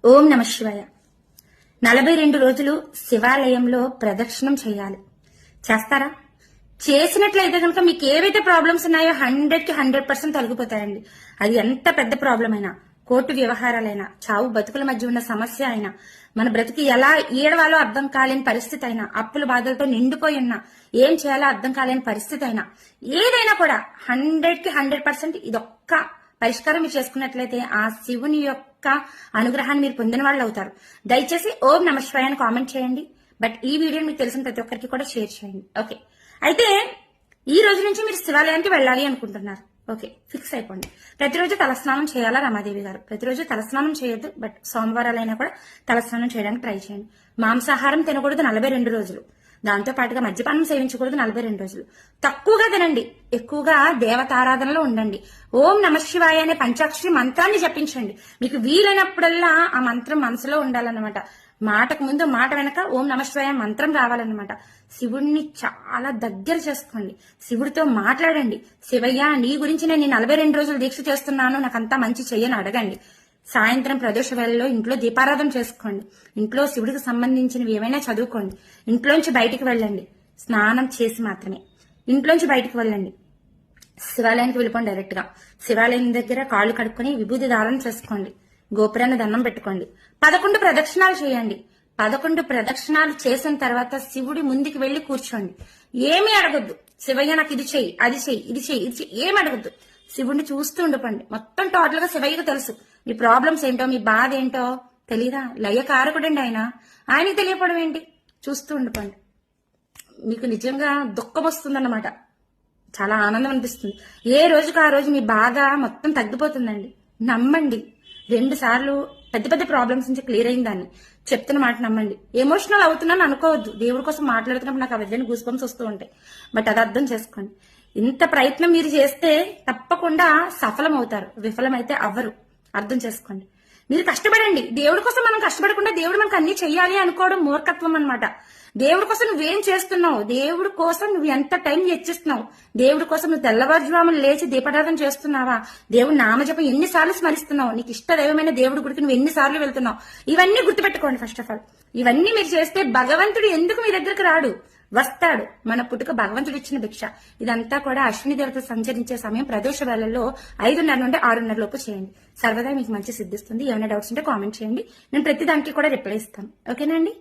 ఓం నమ శివాయ. 42 రోజులు శివాలయంలో ప్రదక్షిణం చేయాలి. చేస్తారా? చేసినట్లయితే కనుక మీకు ఏవైతే ప్రాబ్లమ్స్ ఉన్నాయో 100% తొలగిపోతాయండి. అది ఎంత పెద్ద ప్రాబ్లం అయినా, కోర్టు వ్యవహారాలైనా, చావు బతుకుల మధ్య ఉన్న సమస్య అయినా, మన బ్రతికి ఎలా ఏడవాలో అర్థం కాలేని పరిస్థితి అయినా, అప్పుల బాధలతో నిండిపోయి ఉన్నా, ఏం చేయాలో అర్థం కాలేని పరిస్థితి అయినా, ఏదైనా కూడా 100% ఇదొక్క పరిష్కారం మీరు చేసుకున్నట్లయితే ఆ శివుని యొక్క అనుగ్రహాన్ని మీరు పొందిన వాళ్ళు అవుతారు. దయచేసి ఓం నమ శివాయ అని కామెంట్ చేయండి. బట్ ఈ వీడియో మీకు తెలిసిన ప్రతి ఒక్కరికి కూడా షేర్ చేయండి. ఓకే, అయితే ఈ రోజు నుంచి మీరు శివాలయానికి వెళ్ళాలి అనుకుంటున్నారు. ఓకే, ఫిక్స్ అయిపోండి. ప్రతిరోజు తలస్నానం చేయాలా రమాదేవి గారు? ప్రతిరోజు తలస్నానం చేయొద్దు, బట్ సోమవారాలైనా కూడా తలస్నానం చేయడానికి ట్రై చేయండి. మాంసాహారం తినకూడదు 42 రోజులు. దాంతో పాటుగా మద్యపానం సేవించకూడదు 42 రోజులు. తక్కువగా తినండి, ఎక్కువగా దేవతారాధనలో ఉండండి. ఓం నమ శివాయ అనే పంచాక్షరి మంత్రాన్ని జపించండి. మీకు వీలైనప్పుడల్లా ఆ మంత్రం మనసులో ఉండాలన్నమాట. మాటకు ముందు మాట వెనక ఓం నమ శివాయ మంత్రం రావాలన్నమాట. శివుడిని చాలా దగ్గర చేసుకోండి. శివుడితో మాట్లాడండి. శివయ్య, నీ గురించి నేను 42 రోజులు దీక్ష చేస్తున్నాను, నాకంతా మంచి చెయ్యని అడగండి. సాయంత్రం ప్రదోష వేళలో ఇంట్లో దీపారాధన చేసుకోండి. ఇంట్లో శివుడికి సంబంధించినవి ఏమైనా చదువుకోండి. ఇంట్లోంచి బయటికి వెళ్ళండి, స్నానం చేసి మాత్రమే ఇంట్లోంచి బయటికి వెళ్ళండి. శివాలయానికి వెళ్ళిపోండి డైరెక్ట్ గా. శివాలయం దగ్గర కాళ్ళు కడుక్కొని విభూతి దానం చేసుకోండి. గోపురాన్ని దండం పెట్టుకోండి. 11 ప్రదక్షిణాలు చేయండి. 11 ప్రదక్షిణాలు చేసిన తర్వాత శివుడి ముందుకు వెళ్లి కూర్చోండి. ఏమీ అడగొద్దు. శివయ్య నాకు ఇది చెయ్యి, అది చెయ్యి, ఇది చెయ్యి, ఇది చెయ్యి, ఏమి అడగొద్దు. శివుడిని చూస్తూ ఉండిపోండి. మొత్తం టోటల్ గా శివయ్యకు తెలుసు మీ ప్రాబ్లమ్స్ ఏంటో, మీ బాధ ఏంటో. తెలీదా? లయకారకుడండి ఆయన. ఆయనకి తెలియపడం ఏంటి? చూస్తూ ఉండిపోండి. మీకు నిజంగా దుఃఖం వస్తుందన్నమాట. చాలా ఆనందం అనిపిస్తుంది. ఏ రోజుకు ఆ రోజు మీ బాధ మొత్తం తగ్గిపోతుందండి. నమ్మండి. 2 సార్లు పెద్ద పెద్ద ప్రాబ్లమ్స్ నుంచి క్లియర్ అయింది దాన్ని చెప్తున్న మాట నమ్మండి. ఎమోషనల్ అవుతున్నాను అనుకోవద్దు. దేవుడి కోసం మాట్లాడుతున్నప్పుడు నాకు అవన్నీ గూస్ బంప్స్ వస్తూ ఉంటాయి. బట్ అది అర్థం చేసుకోండి. ఇంత ప్రయత్నం మీరు చేస్తే తప్పకుండా సఫలం అవుతారు. విఫలమైతే అవ్వరు. అర్థం చేసుకోండి. మీరు కష్టపడండి. దేవుడి కోసం మనం కష్టపడకుండా దేవుడు మనకు అన్ని చెయ్యాలి అనుకోవడం మూర్ఖత్వం అన్నమాట. దేవుడి కోసం నువ్వేం చేస్తున్నావు? దేవుడి కోసం నువ్వు ఎంత టైం వెచ్చిస్తున్నావు? దేవుడి కోసం నువ్వు తెల్లవారుజాములు లేచి దీపారాధన చేస్తున్నావా? దేవుడి నామజపం ఎన్నిసార్లు స్మరిస్తున్నావు? నీకు ఇష్ట దైవమైన దేవుడి గుడికి నువ్వు ఎన్నిసార్లు వెళ్తున్నావు? ఇవన్నీ గుర్తుపెట్టుకోండి. ఫస్ట్ ఆఫ్ ఆల్ ఇవన్నీ మీరు చేస్తే భగవంతుడు ఎందుకు మీ దగ్గరకు రాడు? వస్తాడు. మన పుట్టుక భగవంతుడు ఇచ్చిన భిక్ష. ఇదంతా కూడా అశ్విని దేవత సంచరించే సమయం ప్రదోష వేళల్లో 5:30 నుండి 6:30 లోపు చేయండి. సర్వదా మీకు మంచి సిద్ధిస్తుంది. ఏమైనా డౌట్స్ ఉంటే కామెంట్ చేయండి. నేను ప్రతి దానికి కూడా రిప్లై ఇస్తాను. ఓకేనా అండి?